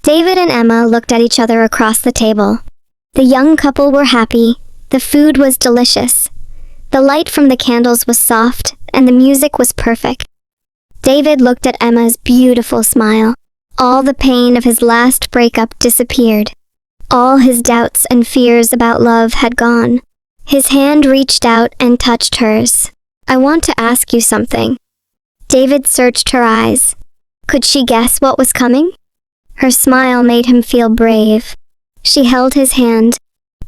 David and Emma looked at each other across the table. The young couple were happy. The food was delicious. The light from the candles was soft, and the music was perfect. David looked at Emma's beautiful smile. All the pain of his last breakup disappeared. All his doubts and fears about love had gone. His hand reached out and touched hers. "I want to ask you something." David searched her eyes. Could she guess what was coming? Her smile made him feel brave. She held his hand.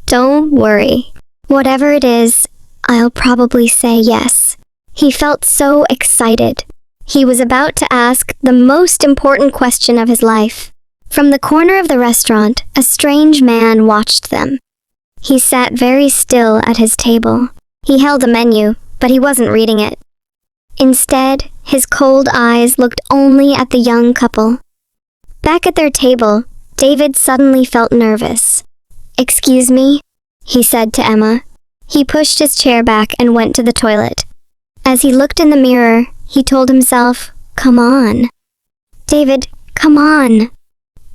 "Don't worry. Whatever it is, I'll probably say yes." He felt so excited. He was about to ask the most important question of his life. From the corner of the restaurant, a strange man watched them. He sat very still at his table. He held a menu, but he wasn't reading it. Instead, his cold eyes looked only at the young couple. Back at their table, David suddenly felt nervous. "Excuse me?" he said to Emma. He pushed his chair back and went to the toilet. As he looked in the mirror, he told himself, "Come on. David, come on.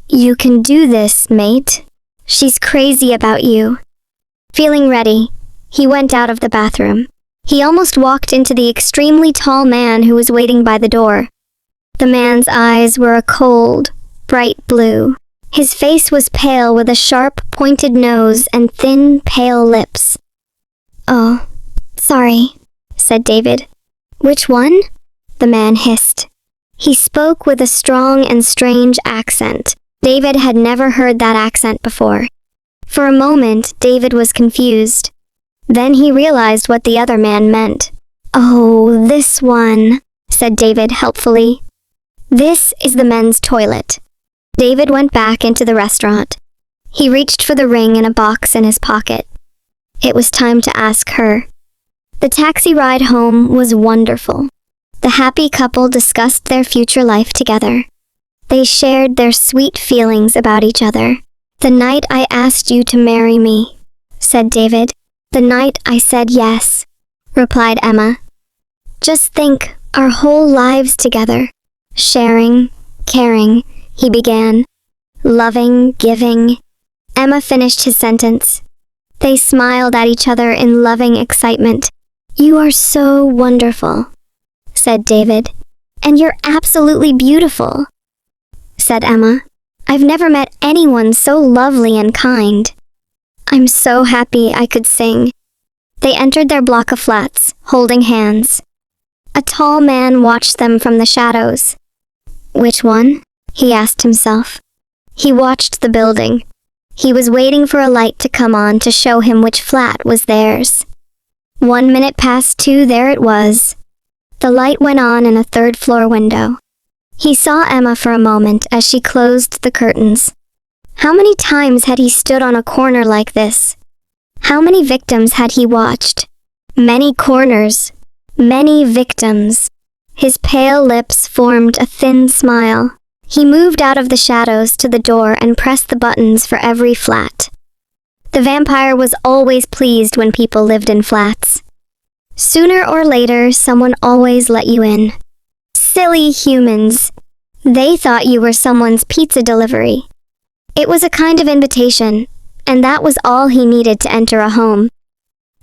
You can do this, mate. She's crazy about you." Feeling ready, he went out of the bathroom. He almost walked into the extremely tall man who was waiting by the door. The man's eyes were a cold, bright blue. His face was pale with a sharp, pointed nose and thin, pale lips. "Oh, sorry," said David. "Which one?" the man hissed. He spoke with a strong and strange accent. David had never heard that accent before. For a moment, David was confused. Then he realized what the other man meant. "Oh, this one," said David helpfully. "This is the men's toilet." David went back into the restaurant. He reached for the ring in a box in his pocket. It was time to ask her. The taxi ride home was wonderful. The happy couple discussed their future life together. They shared their sweet feelings about each other. "The night I asked you to marry me," said David. "The night I said yes," replied Emma. "Just think, our whole lives together. Sharing, caring," he began. "Loving, giving." Emma finished his sentence. They smiled at each other in loving excitement. "You are so wonderful," said David. "And you're absolutely beautiful," said Emma. "I've never met anyone so lovely and kind. I'm so happy I could sing." They entered their block of flats, holding hands. A tall man watched them from the shadows. "Which one?" he asked himself. He watched the building. He was waiting for a light to come on to show him which flat was theirs. 1 minute past 2, there it was. The light went on in a third-floor window. He saw Emma for a moment as she closed the curtains. How many times had he stood on a corner like this? How many victims had he watched? Many corners. Many victims. His pale lips formed a thin smile. He moved out of the shadows to the door and pressed the buttons for every flat. The vampire was always pleased when people lived in flats. Sooner or later, someone always let you in. Silly humans. They thought you were someone's pizza delivery. It was a kind of invitation, and that was all he needed to enter a home.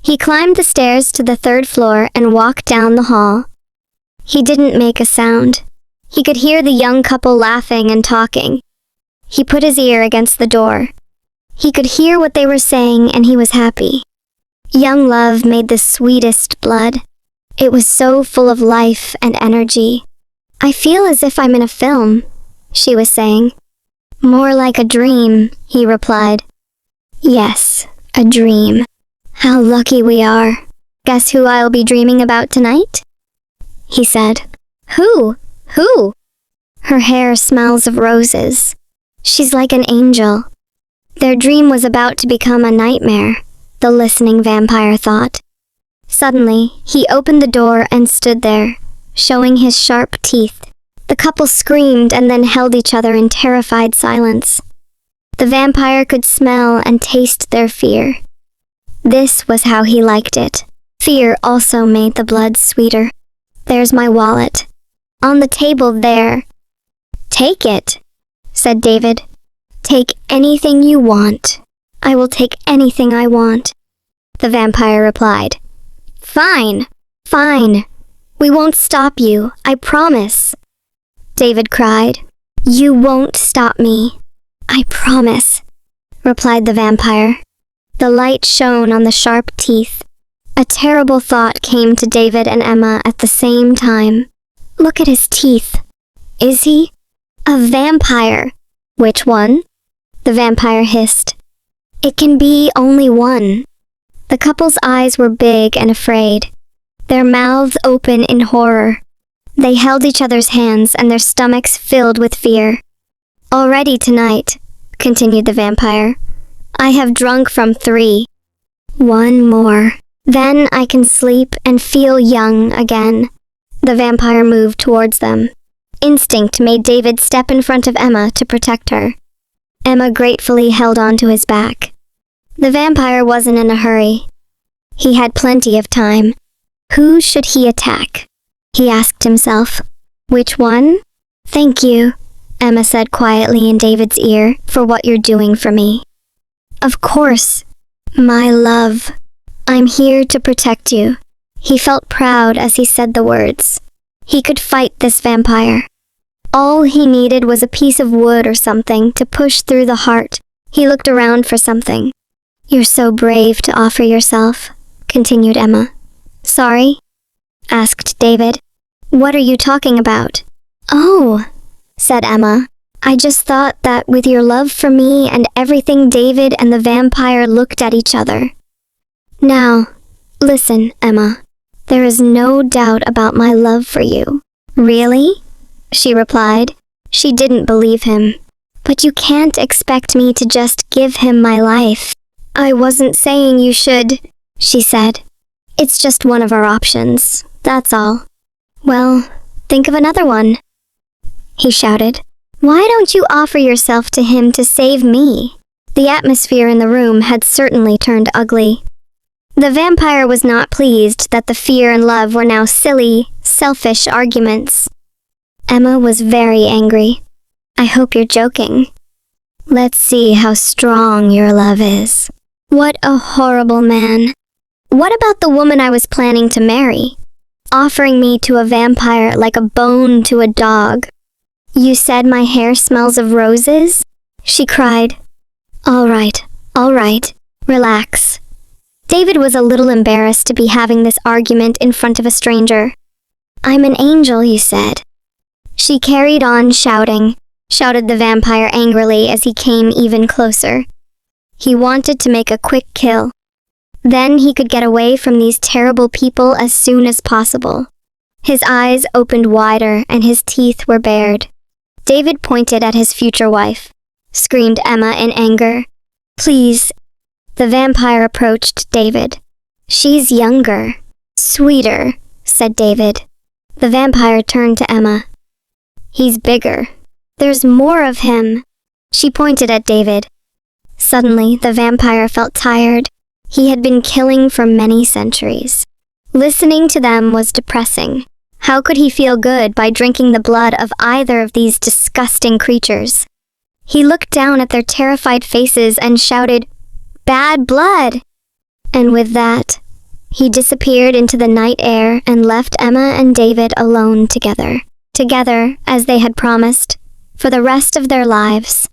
He climbed the stairs to the 3rd floor and walked down the hall. He didn't make a sound. He could hear the young couple laughing and talking. He put his ear against the door. He could hear what they were saying, and he was happy. Young love made the sweetest blood. It was so full of life and energy. "I feel as if I'm in a film," she was saying. "More like a dream," he replied. "Yes, a dream. How lucky we are. Guess who I'll be dreaming about tonight?" he said. "Who? Who?" "Her hair smells of roses. She's like an angel." Their dream was about to become a nightmare, the listening vampire thought. Suddenly, he opened the door and stood there, showing his sharp teeth. The couple screamed and then held each other in terrified silence. The vampire could smell and taste their fear. This was how he liked it. Fear also made the blood sweeter. "There's my wallet. On the table there." "Take it," said David. Take anything you want. I will take anything I want. The vampire replied. Fine, fine. We won't stop you, I promise. David cried. You won't stop me. I promise, replied the vampire. The light shone on the sharp teeth. A terrible thought came to David and Emma at the same time. Look at his teeth. Is he a vampire? Which one? The vampire hissed. It can be only one. The couple's eyes were big and afraid, their mouths open in horror. They held each other's hands and their stomachs filled with fear. Already tonight, continued the vampire, I have drunk from 3. One more. Then I can sleep and feel young again. The vampire moved towards them. Instinct made David step in front of Emma to protect her. Emma gratefully held on to his back. The vampire wasn't in a hurry. He had plenty of time. Who should he attack? He asked himself. Which one? Thank you, Emma said quietly in David's ear, for what you're doing for me. Of course, my love. I'm here to protect you. He felt proud as he said the words. He could fight this vampire. All he needed was a piece of wood or something to push through the heart. He looked around for something. You're so brave to offer yourself, continued Emma. Sorry? Asked David. What are you talking about? Oh, said Emma. I just thought that with your love for me and everything, David and the vampire looked at each other. Now, listen, Emma. There is no doubt about my love for you. Really? She replied. She didn't believe him. But you can't expect me to just give him my life. I wasn't saying you should, she said. It's just one of our options, that's all. Well, think of another one, he shouted. Why don't you offer yourself to him to save me? The atmosphere in the room had certainly turned ugly. The vampire was not pleased that the fear and love were now silly, selfish arguments. Emma was very angry. I hope you're joking. Let's see how strong your love is. What a horrible man. What about the woman I was planning to marry? Offering me to a vampire like a bone to a dog. You said my hair smells of roses? She cried. All right, relax. David was a little embarrassed to be having this argument in front of a stranger. I'm an angel, you said. She carried on shouting, shouted the vampire angrily as he came even closer. He wanted to make a quick kill. Then he could get away from these terrible people as soon as possible. His eyes opened wider and his teeth were bared. David pointed at his future wife. Screamed Emma in anger. Please. The vampire approached David. She's younger. Sweeter, said David. The vampire turned to Emma. He's bigger. There's more of him. She pointed at David. Suddenly, the vampire felt tired. He had been killing for many centuries. Listening to them was depressing. How could he feel good by drinking the blood of either of these disgusting creatures? He looked down at their terrified faces and shouted, Bad blood! And with that, he disappeared into the night air and left Emma and David alone together. Together, as they had promised, for the rest of their lives.